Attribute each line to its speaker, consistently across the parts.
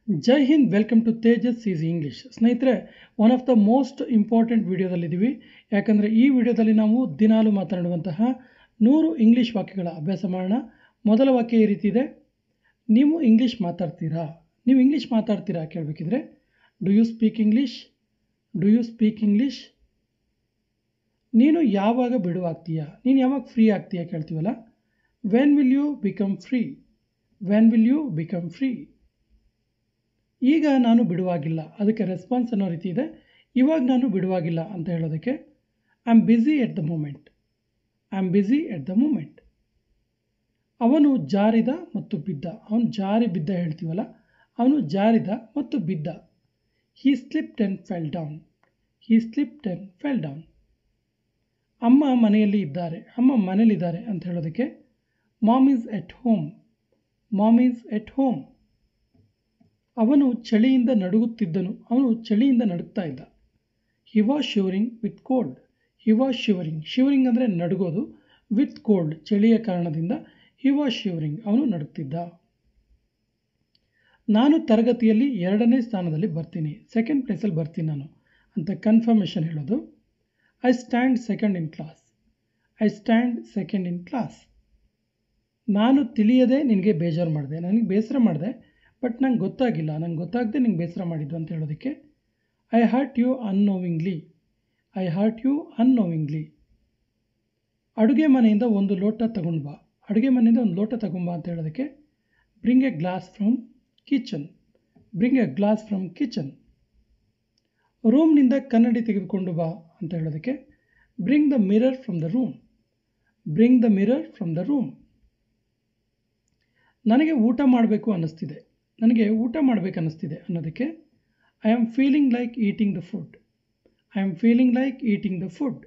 Speaker 1: ಜೈ ಹಿಂದ್, welcome to Tejas easy English. ಸ್ನೇಹಿತರೆ, one of the most important ವಿಡಿಯೋದಲ್ಲಿದ್ದೀವಿ. ಯಾಕಂದರೆ ಈ ವಿಡಿಯೋದಲ್ಲಿ ನಾವು ದಿನಾಲು ಮಾತನಾಡುವಂತಹ 100 ಇಂಗ್ಲೀಷ್ ವಾಕ್ಯಗಳ ಅಭ್ಯಾಸ ಮಾಡೋಣ. ಮೊದಲ ವಾಕ್ಯ ಈ ರೀತಿ ಇದೆ: ನೀವು ಇಂಗ್ಲೀಷ್ ಮಾತಾಡ್ತೀರಾ? ನೀವು ಇಂಗ್ಲೀಷ್ ಮಾತಾಡ್ತೀರಾ ಕೇಳಬೇಕಿದ್ರೆ do you speak English? Do you speak English? ನೀನು ಯಾವಾಗ ಬಿಡುವಾಗ್ತೀಯಾ? ನೀನು ಯಾವಾಗ ಫ್ರೀ ಆಗ್ತೀಯಾ ಕೇಳ್ತೀವಲ್ಲ. When will you become free? When will you become free? ಈಗ ನಾನು ಬಿಡುವಾಗಿಲ್ಲ. ಅದಕ್ಕೆ ರೆಸ್ಪಾನ್ಸ್ ಅನ್ನೋ ರೀತಿ ಇದೆ. ಇವಾಗ ನಾನು ಬಿಡುವಾಗಿಲ್ಲ ಅಂತ ಹೇಳೋದಕ್ಕೆ I am busy at the moment. I am busy at the moment. ಅವನು ಜಾರಿದ ಮತ್ತು ಬಿದ್ದ. ಅವನು ಜಾರಿ ಬಿದ್ದ ಹೇಳ್ತೀವಲ್ಲ, ಅವನು ಜಾರಿದ ಮತ್ತು ಬಿದ್ದ. He slipped and fell down. He slipped and fell down. ಅಮ್ಮ ಮನೆಯಲ್ಲಿ ಇದ್ದಾರೆ. ಅಮ್ಮ ಮನೇಲಿದ್ದಾರೆ ಅಂತ ಹೇಳೋದಕ್ಕೆ mom is at home. Mom is at home. ಅವನು ಚಳಿಯಿಂದ ನಡುಗುತ್ತಿದ್ದನು. ಅವನು ಚಳಿಯಿಂದ ನಡುಗ್ತಾ ಇದ್ದ. He was shivering with cold. He was shivering. Shivering ಅಂದರೆ ನಡುಗೋದು. ವಿತ್ ಕೋಲ್ಡ್, ಚಳಿಯ ಕಾರಣದಿಂದ. ಹಿ ವಾಸ್ ಶಿವರಿಂಗ್, ಅವನು ನಡುಗ್ತಿದ್ದ. ನಾನು ತರಗತಿಯಲ್ಲಿ 2ನೇ ಸ್ಥಾನದಲ್ಲಿ ಬರ್ತೀನಿ. ಸೆಕೆಂಡ್ ಪ್ಲೇಸಲ್ಲಿ ಬರ್ತೀನಿ ನಾನು ಅಂತ ಕನ್ಫರ್ಮೇಷನ್ ಹೇಳೋದು. I stand second in class. I stand second in class. ನಾನು ತಿಳಿಯದೆ ನಿನಗೆ ಬೇಜಾರು ಮಾಡಿದೆ. ನನಗೆ ಬೇಸರ ಮಾಡಿದೆ, ಬಟ್ ನಂಗೆ ಗೊತ್ತಾಗಿಲ್ಲ. ನಂಗೆ ಗೊತ್ತಾಗದೆ ನಿಂಗೆ ಬೇಸರ ಮಾಡಿದ್ದು ಅಂತ ಹೇಳೋದಕ್ಕೆ I hurt you annoyingly. I hurt you annoyingly. ಅಡುಗೆ ಮನೆಯಿಂದ ಒಂದು ಲೋಟ ತಗೊಂಡು ಬಾ. ಅಡುಗೆ ಮನೆಯಿಂದ ಒಂದು ಲೋಟ ತಗೊಂಬಾ ಅಂತ ಹೇಳೋದಕ್ಕೆ bring a glass from kitchen. Bring a glass from kitchen. ರೂಮ್ನಿಂದ ಕನ್ನಡಿ ತೆಗೆದುಕೊಂಡು ಬಾ ಅಂತ ಹೇಳೋದಕ್ಕೆ bring the mirror from the room. Bring the mirror from the room. ನನಗೆ ಊಟ ಮಾಡಬೇಕು ಅನ್ನಿಸ್ತಿದೆ. ನನಗೆ ಊಟ ಮಾಡಬೇಕು ಅನ್ನಿಸ್ತಿದೆ ಅನ್ನೋದಕ್ಕೆ I am feeling like eating the food. I am feeling like eating the food.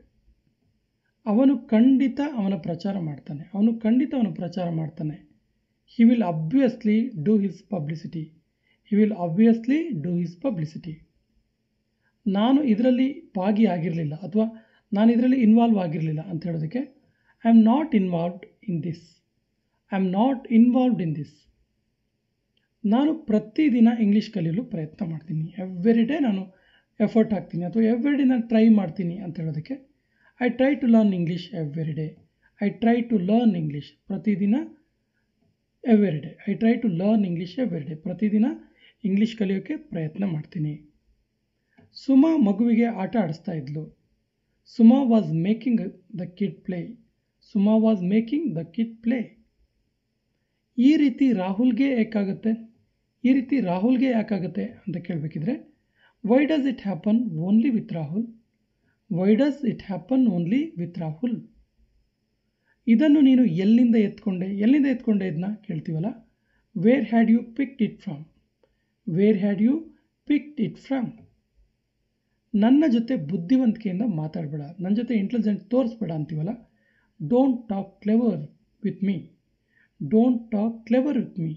Speaker 1: ಅವನು ಖಂಡಿತ ಅವನ ಪ್ರಚಾರ ಮಾಡ್ತಾನೆ. ಅವನು ಖಂಡಿತ ಅವನ ಪ್ರಚಾರ ಮಾಡ್ತಾನೆ. He will obviously do his publicity. He will obviously do his publicity. ನಾನು ಇದರಲ್ಲಿ ಭಾಗಿಯಾಗಿರಲಿಲ್ಲ ಅಥವಾ ನಾನು ಇದರಲ್ಲಿ ಇನ್ವಾಲ್ವ್ ಆಗಿರಲಿಲ್ಲ ಅಂತ ಹೇಳೋದಕ್ಕೆ I am not involved in this. I am not involved in this. ನಾನು ಪ್ರತಿದಿನ ಇಂಗ್ಲೀಷ್ ಕಲಿಯಲು ಪ್ರಯತ್ನ ಮಾಡ್ತೀನಿ. ಎವ್ರಿ ಡೇ ನಾನು ಎಫರ್ಟ್ ಹಾಕ್ತೀನಿ ಅಥವಾ ಎವ್ರಿ ಡೇ ನಾನು ಟ್ರೈ ಮಾಡ್ತೀನಿ ಅಂತ ಹೇಳೋದಕ್ಕೆ I try to learn English every day. I try to learn English. ಪ್ರತಿದಿನ every day. I try to learn English every day. ಪ್ರತಿದಿನ ಇಂಗ್ಲೀಷ್ ಕಲಿಯೋಕ್ಕೆ ಪ್ರಯತ್ನ ಮಾಡ್ತೀನಿ. ಸುಮಾ ಮಗುವಿಗೆ ಆಟ ಆಡಿಸ್ತಾ ಇದ್ಲು. Suma was making the kid play. Suma was making the kid play. ಈ ರೀತಿ ರಾಹುಲ್ಗೆ ಯಾಕಾಗುತ್ತೆ? ಈ ರೀತಿ ರಾಹುಲ್ಗೆ ಯಾಕಾಗುತ್ತೆ ಅಂತ ಕೇಳಬೇಕಿದ್ರೆ why does it happen only with Rahul? Why does it happen only with Rahul? ಇದನ್ನು ನೀನು ಎಲ್ಲಿಂದ ಎತ್ಕೊಂಡೆ? ಎಲ್ಲಿಂದ ಎತ್ಕೊಂಡೆ ಇದನ್ನ ಕೇಳ್ತೀವಲ್ಲ. Where had you picked it from? Where had you picked it from? ನನ್ನ ಜೊತೆ ಬುದ್ಧಿವಂತಿಕೆಯಿಂದ ಮಾತಾಡಬೇಡ. ನನ್ನ ಜೊತೆ ಇಂಟೆಲಿಜೆಂಟ್ ತೋರಿಸ್ಬೇಡ ಅಂತೀವಲ್ಲ. Don't talk clever with me. Don't talk clever with me.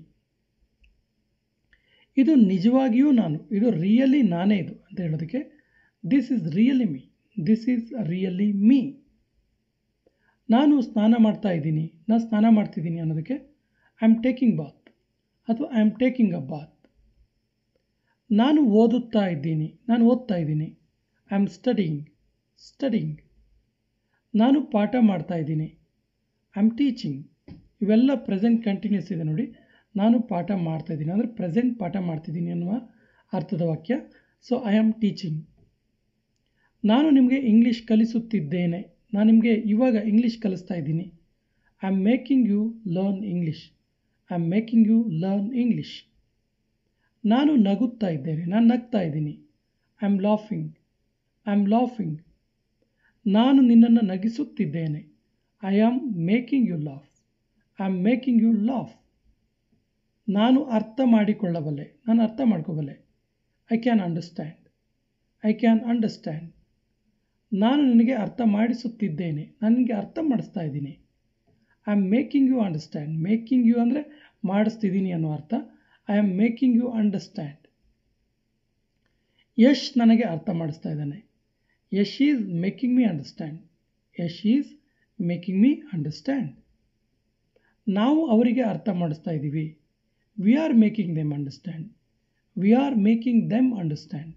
Speaker 1: ಇದು ನಿಜವಾಗಿಯೂ ನಾನು. ಇದು ರಿಯಲಿ ನಾನೇ ಇದು ಅಂತ ಹೇಳೋದಕ್ಕೆ this is really me. This is really me. ನಾನು ಸ್ನಾನ ಮಾಡ್ತಾ ಇದ್ದೀನಿ. ನಾನು ಸ್ನಾನ ಮಾಡ್ತಿದ್ದೀನಿ ಅನ್ನೋದಕ್ಕೆ ಐ ಆಮ್ ಟೇಕಿಂಗ್ ಬಾತ್ ಅಥವಾ I am taking a bath. ನಾನು ಓದುತ್ತಾ ಇದ್ದೀನಿ. ನಾನು ಓದ್ತಾ ಇದ್ದೀನಿ. I am studying. ಸ್ಟಡಿಂಗ್. ನಾನು ಪಾಠ ಮಾಡ್ತಾ ಇದ್ದೀನಿ. I am teaching. ಇವೆಲ್ಲ ಪ್ರೆಸೆಂಟ್ ಕಂಟಿನ್ಯೂಸ್ ಇದೆ ನೋಡಿ. ನಾನು ಪಾಠ ಮಾಡ್ತಾ ಇದ್ದೀನಿ ಅಂದರೆ ಪ್ರೆಸೆಂಟ್ ಪಾಠ ಮಾಡ್ತಿದ್ದೀನಿ ಅನ್ನುವ ಅರ್ಥದ ವಾಕ್ಯ. So I am teaching. ನಾನು ನಿಮಗೆ ಇಂಗ್ಲೀಷ್ ಕಲಿಸುತ್ತಿದ್ದೇನೆ. ನಾನು ನಿಮಗೆ ಇವಾಗ ಇಂಗ್ಲೀಷ್ ಕಲಿಸ್ತಾ ಇದ್ದೀನಿ. I am making you learn English. I am making you learn English. ನಾನು ನಗುತ್ತಾ ಇದ್ದೇನೆ. ನಾನು ನಗ್ತಾ ಇದ್ದೀನಿ. I am laughing. I am laughing. ನಾನು ನಿನ್ನನ್ನು ನಗಿಸುತ್ತಿದ್ದೇನೆ. I am making you laugh. I am making you laugh. ನಾನು ಅರ್ಥ ಮಾಡಿಕೊಳ್ಳಬಲ್ಲೆ. ನಾನು ಅರ್ಥ ಮಾಡ್ಕೋಬಲ್ಲೆ. I can understand. I can understand. ನಾನು ನಿನಗೆ ಅರ್ಥ ಮಾಡಿಸುತ್ತಿದ್ದೇನೆ. ನಾನು ನಿನಗೆ ಅರ್ಥ ಮಾಡಿಸ್ತಾ ಇದ್ದೀನಿ. I am making you understand. Making you ಅಂದರೆ ಮಾಡಿಸ್ತಿದ್ದೀನಿ ಅನ್ನೋ ಅರ್ಥ. I am making you understand. Yash ನನಗೆ ಅರ್ಥ ಮಾಡಿಸ್ತಾ ಇದ್ದಾನೆ. Yash is making me understand. Yash is making me understand. ನಾವು ಅವರಿಗೆ ಅರ್ಥ ಮಾಡಿಸ್ತಾ ಇದ್ದೀವಿ. We are making them understand. We are making them understand.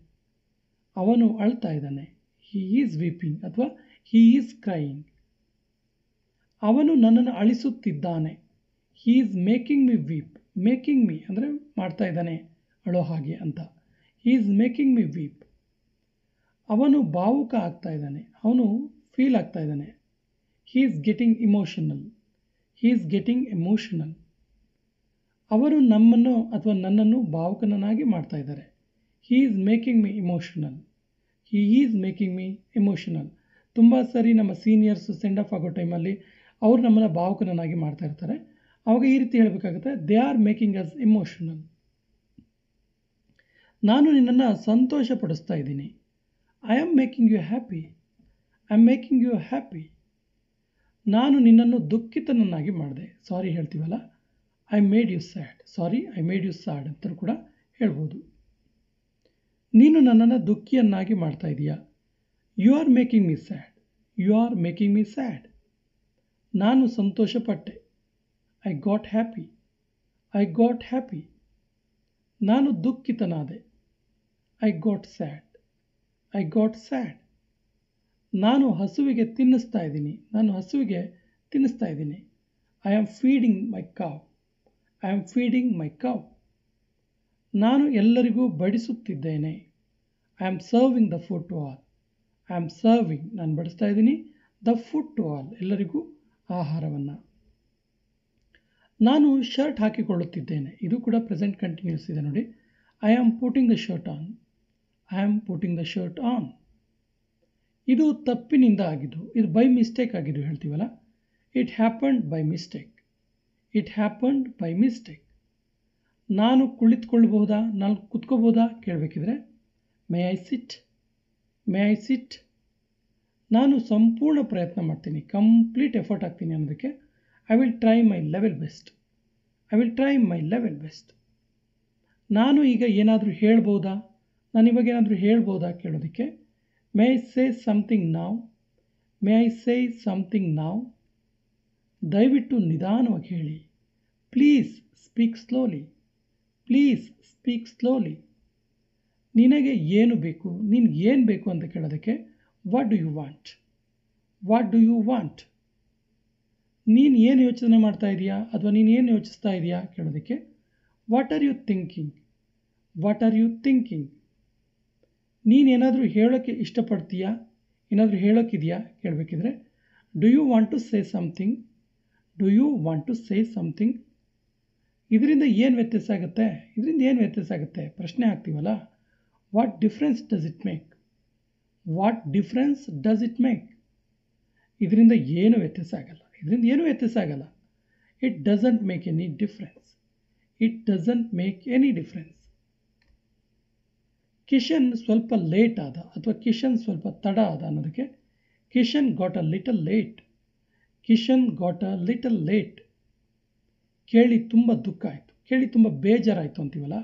Speaker 1: ಅವನು ಅಳ್ತಾ ಇದ್ದಾನೆ. ಹಿ ಈಸ್ ವೀಪಿಂಗ್ ಅಥವಾ ಹಿ ಈಸ್ ಕ್ರೈಯಿಂಗ್. ಅವನು ನನ್ನನ್ನು ಅಳಿಸುತ್ತಿದ್ದಾನೆ. He is making me weep. Making me ಅಂದರೆ ಮಾಡ್ತಾ ಇದ್ದಾನೆ ಅಳೋ ಹಾಗೆ ಅಂತ. He is making me weep. ಅವನು ಭಾವುಕ ಆಗ್ತಾ ಇದ್ದಾನೆ. ಅವನು ಫೀಲ್ ಆಗ್ತಾ ಇದ್ದಾನೆ. He is getting emotional. He is getting emotional. ಅವರು ನಮ್ಮನ್ನು ಅಥವಾ ನನ್ನನ್ನು ಭಾವುಕನನ್ನಾಗಿ ಮಾಡ್ತಾ ಇದ್ದಾರೆ. He is making me emotional. He is making me emotional. ತುಂಬ ಸರಿ ನಮ್ಮ ಸೀನಿಯರ್ಸು ಸೆಂಡ್ ಆಫ್ ಆಗೋ ಟೈಮಲ್ಲಿ ಅವರು ನಮ್ಮನ್ನು ಭಾವುಕನನ್ನಾಗಿ ಮಾಡ್ತಾ ಇರ್ತಾರೆ. ಆವಾಗ ಈ ರೀತಿ ಹೇಳಬೇಕಾಗುತ್ತೆ, they are making us emotional. ನಾನು ನಿನ್ನನ್ನು ಸಂತೋಷ ಪಡಿಸ್ತಾ ಇದ್ದೀನಿ. I am making you happy. I am making you happy. ನಾನು ನಿನ್ನನ್ನು ದುಃಖಿತನನ್ನಾಗಿ ಮಾಡಿದೆ. ಸಾರಿ ಹೇಳ್ತೀವಲ್ಲ, I made you sad. Sorry, I made you sad ಅಂತಲೂ ಕೂಡ ಹೇಳ್ಬೋದು. ನೀನು ನನ್ನನ್ನು ದುಃಖಿಯನ್ನಾಗಿ ಮಾಡ್ತಾ ಇದೀಯಾ. You are making me sad. You are making me sad. ನಾನು ಸಂತೋಷಪಟ್ಟೆ. I got happy. I got happy. ನಾನು ದುಃಖಿತನಾದೆ. I got sad. I got sad. ನಾನು ಹಸುವಿಗೆ ತಿನ್ನಿಸ್ತಾ ಇದ್ದೀನಿ. ನಾನು ಹಸುವಿಗೆ ತಿನ್ನಿಸ್ತಾ ಇದ್ದೀನಿ. ಐ ಆಮ್ ಫೀಡಿಂಗ್ ಮೈ ಕಾವ್. I am feeding my cow. ನಾನು ಎಲ್ಲರಿಗೂ ಬಡಿಸುತ್ತಿದ್ದೇನೆ. I am serving the food to all. I am serving, ನಾನು ಬಡಿಸ್ತಾ ಇದ್ದೀನಿ, ದ ಫುಡ್ ಟು ಆಲ್, ಎಲ್ಲರಿಗೂ ಆಹಾರವನ್ನು. ನಾನು ಶರ್ಟ್ ಹಾಕಿಕೊಳ್ಳುತ್ತಿದ್ದೇನೆ. ಇದು ಕೂಡ ಪ್ರೆಸೆಂಟ್ ಕಂಟಿನ್ಯೂಸ್ ಇದೆ ನೋಡಿ. I am putting the shirt on. I am putting the shirt on. ಇದು ತಪ್ಪಿನಿಂದ ಆಗಿದ್ದು, ಇದು ಬೈ ಮಿಸ್ಟೇಕ್ ಆಗಿದ್ದು ಹೇಳ್ತೀವಲ್ಲ. It happened by mistake. It happened by mistake. ನಾನು ಕುಳಿತುಕೊಳ್ಳಬಹುದಾ, ನಾನು ಕುತ್ಕೋಬೋದಾ ಕೇಳಬೇಕಿದ್ರೆ may I sit. May I sit. ನಾನು ಸಂಪೂರ್ಣ ಪ್ರಯತ್ನ ಮಾಡ್ತೀನಿ, ಕಂಪ್ಲೀಟ್ ಎಫರ್ಟ್ ಹಾಕ್ತೀನಿ ಅನ್ನೋದಕ್ಕೆ I will try my level best. I will try my level best. ನಾನು ಈಗ ಏನಾದರೂ ಹೇಳ್ಬೋದಾ, ನಾನು ಇವಾಗ ಏನಾದರೂ ಹೇಳ್ಬೋದಾ ಕೇಳೋದಕ್ಕೆ ಮೇ ಐ ಸೇ ಸಮಥಿಂಗ್ ನಾವ್. ಮೇ ಐ ಸೇ ಸಮಥಿಂಗ್ ನಾವ್. ದಯವಿಟ್ಟು ನಿಧಾನವಾಗಿ ಹೇಳಿ. Please speak slowly. Please speak slowly. ನಿನಗೆ ಏನು ಬೇಕು, ನಿನಗೆ ಏನು ಬೇಕು ಅಂತ ಕೇಳೋದಕ್ಕೆ what do you want. What do you want. ನೀನು ಏನು ಯೋಚನೆ ಮಾಡ್ತಾ ಇದೆಯಾ ಅಥವಾ ನೀನು ಏನು ಯೋಚಿಸ್ತಾ ಇದೆಯಾ ಕೇಳೋದಕ್ಕೆ what are you thinking. What are you thinking. ನೀನೇನಾದರೂ ಹೇಳೋಕ್ಕೆ ಇಷ್ಟಪಡ್ತೀಯಾ, ಏನಾದರೂ ಹೇಳೋಕ್ಕಿದೆಯಾ ಕೇಳಬೇಕಿದ್ರೆ do you want to say something. Do you want to say something. ಇದರಿಂದ ಏನು ವ್ಯತ್ಯಾಸ ಆಗುತ್ತೆ, ಇದರಿಂದ ಏನು ವ್ಯತ್ಯಾಸ ಆಗುತ್ತೆ ಪ್ರಶ್ನೆ ಹಾಕ್ತೀವಲ್ಲ. What difference does it make. What difference does it make. ಇದರಿಂದ ಏನು ವ್ಯತ್ಯಾಸ ಆಗಲ್ಲ, ಇದರಿಂದ ಏನು ವ್ಯತ್ಯಾಸ ಆಗಲ್ಲ. It doesn't make any difference. It doesn't make any difference. Kishan ಸ್ವಲ್ಪ ಲೇಟ್ ಆದ ಅಥವಾ ಕಿಶನ್ ಸ್ವಲ್ಪ ತಡ ಆದ ಅನ್ನೋದಕ್ಕೆ Kishan got a little late. Kishan got a little late. ಕೇಳಿ ತುಂಬ ದುಃಖ ಆಯಿತು, ಕೇಳಿ ತುಂಬ ಬೇಜಾರಾಯಿತು ಅಂತೀವಲ್ಲ.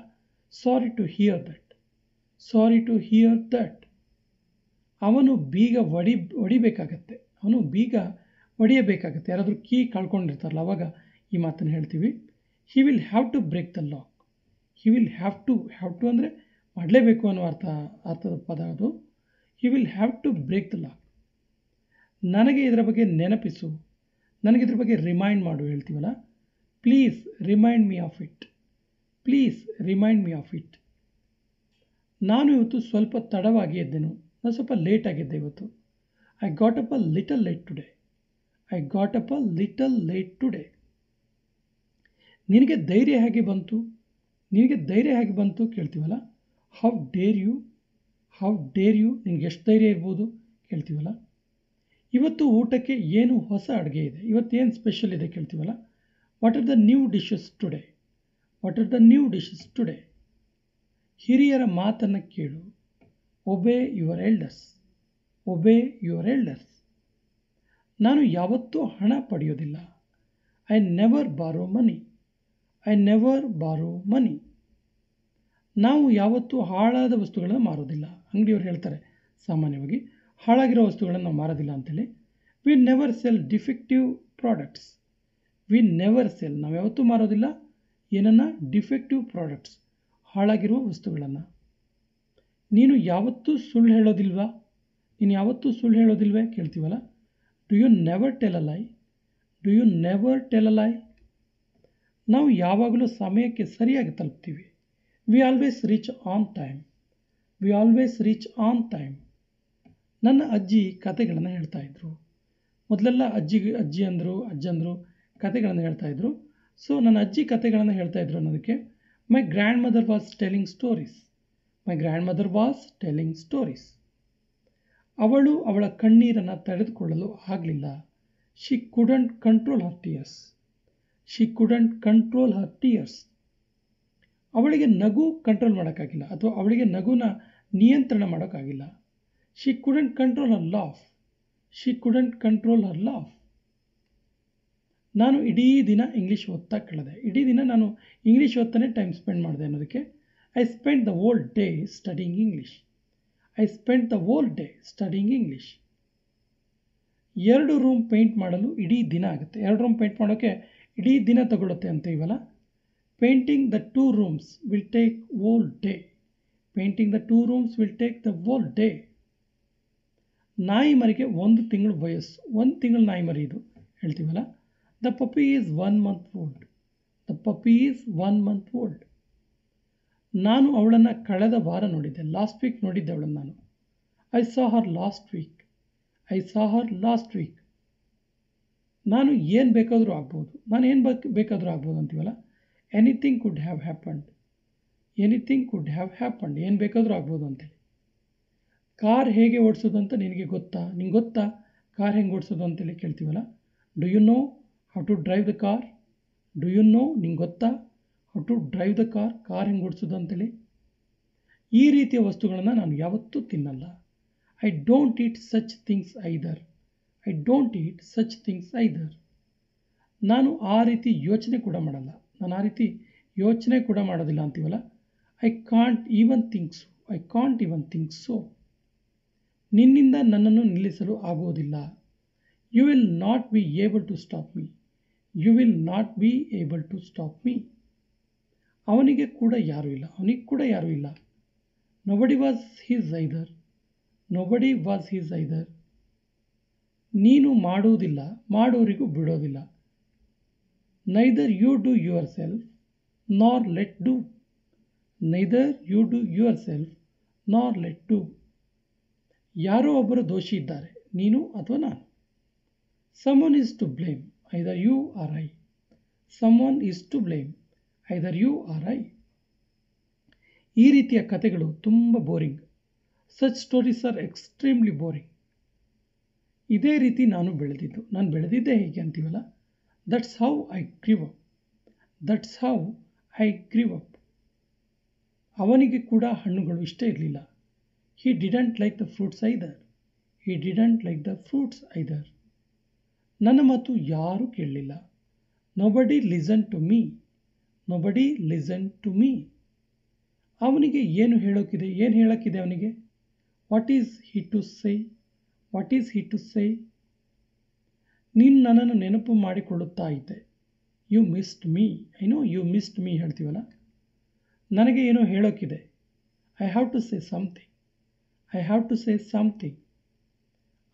Speaker 1: Sorry to hear that. Sorry to hear that. ಅವನು ಬೀಗ ಹೊಡಿಬೇಕಾಗತ್ತೆ. ಅವನು ಬೀಗ ಹೊಡೆಯಬೇಕಾಗತ್ತೆ. ಯಾರಾದರೂ ಕೀ ಕಳ್ಕೊಂಡಿರ್ತಾರಲ್ಲ ಅವಾಗ ಈ ಮಾತನ್ನು ಹೇಳ್ತೀವಿ. He will have to break the lock. He will have to ಅಂದರೆ ಮಾಡಲೇಬೇಕು ಅನ್ನೋ ಅರ್ಥದ ಪದ ಅದು. He will have to break the lock. ನನಗೆ ಇದರ ಬಗ್ಗೆ ನೆನಪಿಸು, ನನಗೆ ಇದ್ರ ಬಗ್ಗೆ ರಿಮೈಂಡ್ ಮಾಡು ಹೇಳ್ತೀವಲ್ಲ. Please remind me of it. Please remind me of it. ನಾನು ಇವತ್ತು ಸ್ವಲ್ಪ ತಡವಾಗಿ ಎದ್ದೆನು. ನಾನು ಸ್ವಲ್ಪ ಲೇಟಾಗಿದ್ದೆ ಇವತ್ತು. I got up a little late today. I got up a little late today. ನಿನಗೆ ಧೈರ್ಯ ಹೇಗೆ ಬಂತು, ನಿನಗೆ ಧೈರ್ಯ ಹೇಗೆ ಬಂತು ಕೇಳ್ತೀವಲ್ಲ. How dare you. How dare you. ನಿನಗೆ ಎಷ್ಟು ಧೈರ್ಯ ಇರ್ಬೋದು ಕೇಳ್ತೀವಲ್ಲ. ಇವತ್ತು ಊಟಕ್ಕೆ ಏನು ಹೊಸ ಅಡುಗೆ ಇದೆ, ಇವತ್ತೇನು ಸ್ಪೆಷಲ್ ಇದೆ ಕೇಳ್ತೀವಲ್ಲ. What are the new dishes today. What are the new dishes today. ಹಿರಿಯರ ಮಾತನ್ನು ಕೇಳು. Obey your elders. Obey your elders. ನಾನು ಯಾವತ್ತೂ ಹಣ ಪಡೆಯೋದಿಲ್ಲ. ಐ ನೆವರ್ ಬಾರೋ ಮನಿ. ಐ ನೆವರ್ ಬಾರೋ ಮನಿ. ನಾವು ಯಾವತ್ತೂ ಹಾಳಾದ ವಸ್ತುಗಳನ್ನು ಮಾರೋದಿಲ್ಲ. ಅಂಗಡಿಯವರು ಹೇಳ್ತಾರೆ ಸಾಮಾನ್ಯವಾಗಿ ಹಾಳಾಗಿರೋ ವಸ್ತುಗಳನ್ನು ನಾವು ಮಾರೋದಿಲ್ಲ ಅಂತೇಳಿ. We never cell defective products. We never cell. ನಾವು ಯಾವತ್ತೂ ಮಾರೋದಿಲ್ಲ ಏನನ್ನ, ಡಿಫೆಕ್ಟಿವ್ ಪ್ರಾಡಕ್ಟ್ಸ್, ಹಾಳಾಗಿರುವ ವಸ್ತುಗಳನ್ನು. ನೀನು ಯಾವತ್ತೂ ಸುಳ್ಳು ಹೇಳೋದಿಲ್ವಾ? ನೀನು ಯಾವತ್ತೂ ಸುಳ್ಳು ಹೇಳೋದಿಲ್ವೇ ಕೇಳ್ತೀವಲ್ಲ. Do you never tell a lie? Do you never tell a lie? ನಾವು ಯಾವಾಗಲೂ ಸಮಯಕ್ಕೆ ಸರಿಯಾಗಿ ತಲುಪ್ತೀವಿ. We always reach on time. We always reach on time. ನನ್ನ ಅಜ್ಜಿ ಕತೆಗಳನ್ನು ಹೇಳ್ತಾಯಿದ್ರು. ಮೊದಲೆಲ್ಲ ಅಜ್ಜಿ ಅಂದರು, ಅಜ್ಜಂದರು ಕತೆಗಳನ್ನು ಹೇಳ್ತಾಯಿದ್ರು. ಸೊ ನನ್ನ ಅಜ್ಜಿ ಕತೆಗಳನ್ನು ಹೇಳ್ತಾಯಿದ್ರು ಅನ್ನೋದಕ್ಕೆ my grandmother was telling stories. My grandmother was telling stories. ಅವಳು ಅವಳ ಕಣ್ಣೀರನ್ನು ತಡೆದುಕೊಳ್ಳಲು ಆಗಲಿಲ್ಲ. She couldn't control her tears. She couldn't control her tears. ಅವಳಿಗೆ ನಗು ಕಂಟ್ರೋಲ್ ಮಾಡೋಕ್ಕಾಗಿಲ್ಲ, ಅಥವಾ ಅವಳಿಗೆ ನಗುನ ನಿಯಂತ್ರಣ ಮಾಡೋಕ್ಕಾಗಿಲ್ಲ. She couldn't control her laugh. She couldn't control her laugh. ನಾನು ಇಡೀ ದಿನ ಇಂಗ್ಲೀಷ್ ಓದ್ತಾ ಕಳೆದೆ. ಇಡೀ ದಿನ ನಾನು ಇಂಗ್ಲೀಷ್ ಓದ್ತಾನೆ ಟೈಮ್ ಸ್ಪೆಂಡ್ ಮಾಡಿದೆ ಅನ್ನೋದಕ್ಕೆ I spend the whole day studying English. I spend the whole day studying English. 2 room paint ಮಾಡಲು ಇಡೀ ದಿನ ಆಗುತ್ತೆ. 2 ರೂಮ್ ಪೇಂಟ್ ಮಾಡೋಕ್ಕೆ ಇಡೀ ದಿನ ತಗೊಳುತ್ತೆ ಅಂತೀವಲ್ಲ. Painting the 2 rooms will take whole day. Painting the 2 rooms will take the whole day. ನಾಯಿ ಮರಿಗೆ 1 ತಿಂಗಳು ವಯಸ್ಸು. 1 ತಿಂಗಳು ನಾಯಿ ಮರಿ ಇದು ಹೇಳ್ತೀವಲ್ಲ. The Pappi is 1 month old. The Pappi is 1 month old. ನಾನು ಅವಳನ್ನು ಕಳೆದ ವಾರ ನೋಡಿದ್ದೆ. ಲಾಸ್ಟ್ ವೀಕ್ ನೋಡಿದ್ದೆ ಅವಳನ್ನು ನಾನು. I saw Har last week. I saw Har last week. ನಾನು ಏನು ಬೇಕಾದರೂ ಆಗ್ಬೋದು. ನಾನು ಏನು ಬೇಕಾದರೂ ಆಗ್ಬೋದು ಅಂತೀವಲ್ಲ. Anything could have happened. Anything could have happened. ಏನು ಬೇಕಾದರೂ ಆಗ್ಬೋದು ಅಂತೇಳಿ. ಕಾರ್ ಹೇಗೆ ಓಡಿಸೋದು ಅಂತ ನಿನಗೆ ಗೊತ್ತಾ? ನಿಂಗೆ ಗೊತ್ತಾ ಕಾರ್ ಹೆಂಗೆ ಓಡಿಸೋದು ಅಂತೇಳಿ ಕೇಳ್ತೀವಲ್ಲ. Do you know how to drive the car? Do you know, ನಿಂಗೆ ಗೊತ್ತಾ how to drive the car? Car ಹೆಂಗೆ ಓಡಿಸೋದು ಅಂತೇಳಿ. ಈ ರೀತಿಯ ವಸ್ತುಗಳನ್ನು ನಾನು ಯಾವತ್ತೂ ತಿನ್ನಲ್ಲ. I don't eat such things either. I don't eat such things either. ನಾನು ಆ ರೀತಿ ಯೋಚನೆ ಕೂಡ ಮಾಡಲ್ಲ. ನಾನು ಆ ರೀತಿ ಯೋಚನೆ ಕೂಡ ಮಾಡೋದಿಲ್ಲ ಅಂತೀವಲ್ಲ. I can't even think so. I can't even think so. ನಿನ್ನಿಂದ ನನ್ನನ್ನು ನಿಲ್ಲಿಸಲು ಆಗುವುದಿಲ್ಲ. You will not be able to stop me. You will not be able to stop me. ಅವನಿಗೆ ಕೂಡ ಯಾರೂ ಇಲ್ಲ. ಅವನಿಗೆ ಕೂಡ ಯಾರೂ ಇಲ್ಲ. Nobody was his either. Nobody was his either. ನೀನು ಮಾಡುವುದಿಲ್ಲ, ಮಾಡೋರಿಗೂ ಬಿಡೋದಿಲ್ಲ. Neither you do yourself nor let do. Neither you do yourself nor let do. ಯಾರೋ ಒಬ್ಬರು ದೋಷಿ ಇದ್ದಾರೆ, ನೀನು ಅಥವಾ ನಾನು. Someone is to blame, either you or I. Someone is to blame, either you or I. ಈ ರೀತಿಯ ಕಥೆಗಳು ತುಂಬ boring. Such stories are extremely boring. ಇದೇ ರೀತಿ ನಾನು ಬೆಳೆದಿದ್ದೆ ಹೇಗೆ ಅಂತೀವಲ್ಲ. That's how I grew up. That's how I grew up. ಅವನಿಗೆ ಕೂಡ ಹಣ್ಣುಗಳು ಇಷ್ಟ ಇರಲಿಲ್ಲ. He didn't like the fruits either. He didn't like the fruits either. ನನ್ನ ಮಾತು ಯಾರೂ ಕೇಳಲಿಲ್ಲ. Nobody listened to me. Nobody listened to me. ಅವನಿಗೆ ಏನು ಹೇಳೋಕ್ಕಿದೆ ಅವನಿಗೆ? What is he to say? What is he to say? ನೀನು ನನ್ನನ್ನು ನೆನಪು ಮಾಡಿಕೊಳ್ಳುತ್ತಾ ಇದ್ದೆ. You missed me. I know you missed me ಹೇಳ್ತೀವಲ್ಲ. ನನಗೆ ಏನೋ ಹೇಳೋಕ್ಕಿದೆ. I have to say something. I have to say something.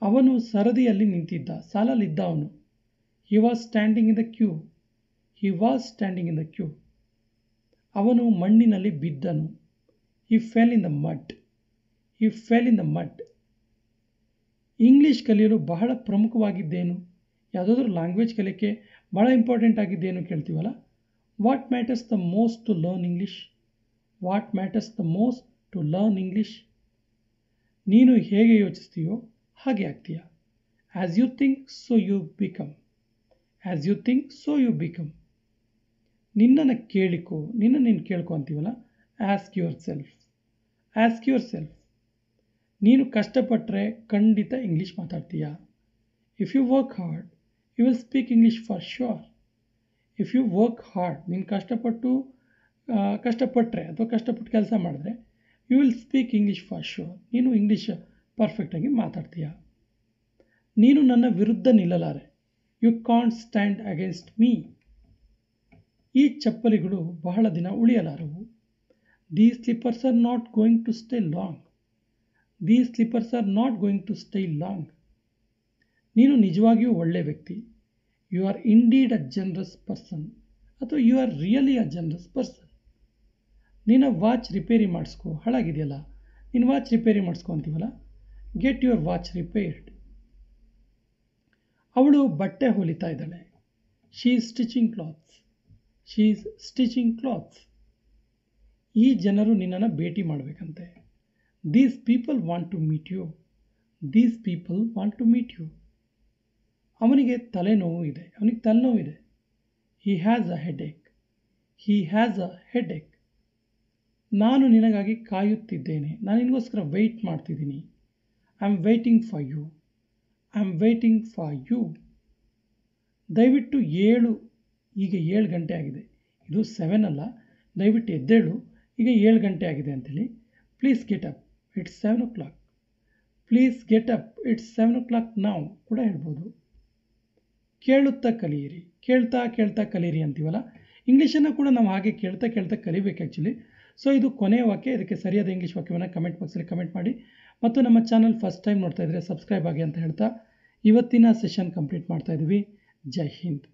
Speaker 1: ಅವನು ಸರದಿಯಲ್ಲಿ ನಿಂತಿದ್ದ, ಸಾಲಲ್ಲಿದ್ದ ಅವನು. He was standing in the queue. He was standing in the queue. ಅವನು ಮಣ್ಣಿನಲ್ಲಿ ಬಿದ್ದನು. He fell in the mud. He fell in the mud. English ಕಲಿಯಲು ಬಹಳ ಪ್ರಮುಖವಾಗಿದ್ದೇನು? ಯಾವುದಾದ್ರೂ ಲ್ಯಾಂಗ್ವೇಜ್ ಕಲಿಯೋಕ್ಕೆ ಬಹಳ ಇಂಪಾರ್ಟೆಂಟ್ ಆಗಿದ್ದೇನು ಕೇಳ್ತೀವಲ್ಲ. What matters the most to learn English? What matters the most to learn English? ನೀನು ಹೇಗೆ ಯೋಚಿಸ್ತೀಯೋ ಹಾಗೆ ಆಗ್ತೀಯ. As you think so you become. As you think so you become. ನಿನ್ನನ್ನು ನೀನು ಕೇಳ್ಕೊ ಅಂತೀವಲ್ಲ. Ask yourself. Ask yourself. ನೀನು ಕಷ್ಟಪಟ್ಟರೆ ಖಂಡಿತ ಇಂಗ್ಲೀಷ್ ಮಾತಾಡ್ತೀಯ. If you work hard you will speak English for sure. If you work hard, ನೀನು ಕಷ್ಟಪಟ್ಟರೆ ಅಥವಾ ಕಷ್ಟಪಟ್ಟು ಕೆಲಸ ಮಾಡಿದ್ರೆ you will speak English for sure. ನೀನು ಇಂಗ್ಲೀಷ್ ಪರ್ಫೆಕ್ಟಾಗಿ ಮಾತಾಡ್ತೀಯ. ನೀನು ನನ್ನ ವಿರುದ್ಧ ನಿಲ್ಲಲಾರೆ. You can't stand against me. ಈ ಚಪ್ಪಲಿಗಳು ಬಹಳ ದಿನ ಉಳಿಯಲಾರವು. These slippers are not going to stay long. These slippers are not going to stay long. ನೀನು ನಿಜವಾಗಿಯೂ ಒಳ್ಳೆ ವ್ಯಕ್ತಿ. You are indeed a generous person ಅಥವಾ you are really a generous person. ನಿನ್ನ ವಾಚ್ ರಿಪೇರಿ ಮಾಡಿಸ್ಕೊ, ಹಾಳಾಗಿದೆಯಲ್ಲ, ನಿನ್ನ ವಾಚ್ ರಿಪೇರಿ ಮಾಡಿಸ್ಕೊ ಅಂತೀವಲ್ಲ, ಗೆಟ್ ಯುವರ್ ವಾಚ್ ರಿಪೇರ್ಡ್. ಅವಳು ಬಟ್ಟೆ ಹೊಲಿತಾ ಇದ್ದಾಳೆ. She is stitching clothes. She is stitching clothes. ಈ ಜನರು ನಿನ್ನನ್ನು ಭೇಟಿ ಮಾಡಬೇಕಂತೆ. These people want to meet you. These people want to meet you. ಅವನಿಗೆ ತಲೆನೋವು ಇದೆ. ಅವನಿಗೆ ತಲೆನೋವು ಇದೆ. He has a headache. He has a headache. ನಾನು ನಿನಗಾಗಿ ಕಾಯುತ್ತಿದ್ದೇನೆ. ನಾನು ನಿನಗೋಸ್ಕರ ವೆಯ್ಟ್ ಮಾಡ್ತಿದ್ದೀನಿ. I am waiting for you. I am waiting for you. ದಯವಿಟ್ಟು 7, ಈಗ 7 ಗಂಟೆ ಆಗಿದೆ. ಇದು 7 ಅಲ್ಲ, ದಯವಿಟ್ಟು ಎದ್ದೇಳು, ಈಗ 7 ಗಂಟೆ ಆಗಿದೆ ಅಂತೇಳಿ. Please get up, it's 7 o'clock. Please get up, it's 7 o'clock ನಾವು ಕೂಡ ಹೇಳ್ಬೋದು. ಕೇಳುತ್ತಾ ಕಲಿಯಿರಿ. ಕೇಳ್ತಾ ಕೇಳ್ತಾ ಕಲಿಯಿರಿ ಅಂತೀವಲ್ಲ, ಇಂಗ್ಲೀಷನ್ನು ಕೂಡ ನಾವು ಹಾಗೆ ಕೇಳ್ತಾ ಕೇಳ್ತಾ ಕಲಿಬೇಕು ಆ್ಯಕ್ಚುಲಿ. ಸೊ ಇದು ಕೊನೆಯ ವಾಕ್ಯ. ಇದಕ್ಕೆ ಸರಿಯಾದ ಇಂಗ್ಲೀಷ್ ವಾಕ್ಯವನ್ನು ಕಮೆಂಟ್ ಬಾಕ್ಸಲ್ಲಿ ಕಮೆಂಟ್ ಮಾಡಿ. ಮತ್ತು ನಮ್ಮ ಚಾನಲ್ ಫಸ್ಟ್ ಟೈಮ್ ನೋಡ್ತಾ ಇದ್ದರೆ ಸಬ್ಸ್ಕ್ರೈಬ್ ಆಗಿ ಅಂತ ಹೇಳ್ತಾ ಇವತ್ತಿನ ಸೆಷನ್ ಕಂಪ್ಲೀಟ್ ಮಾಡ್ತಾ ಇದ್ದೀವಿ. ಜೈ ಹಿಂದ್.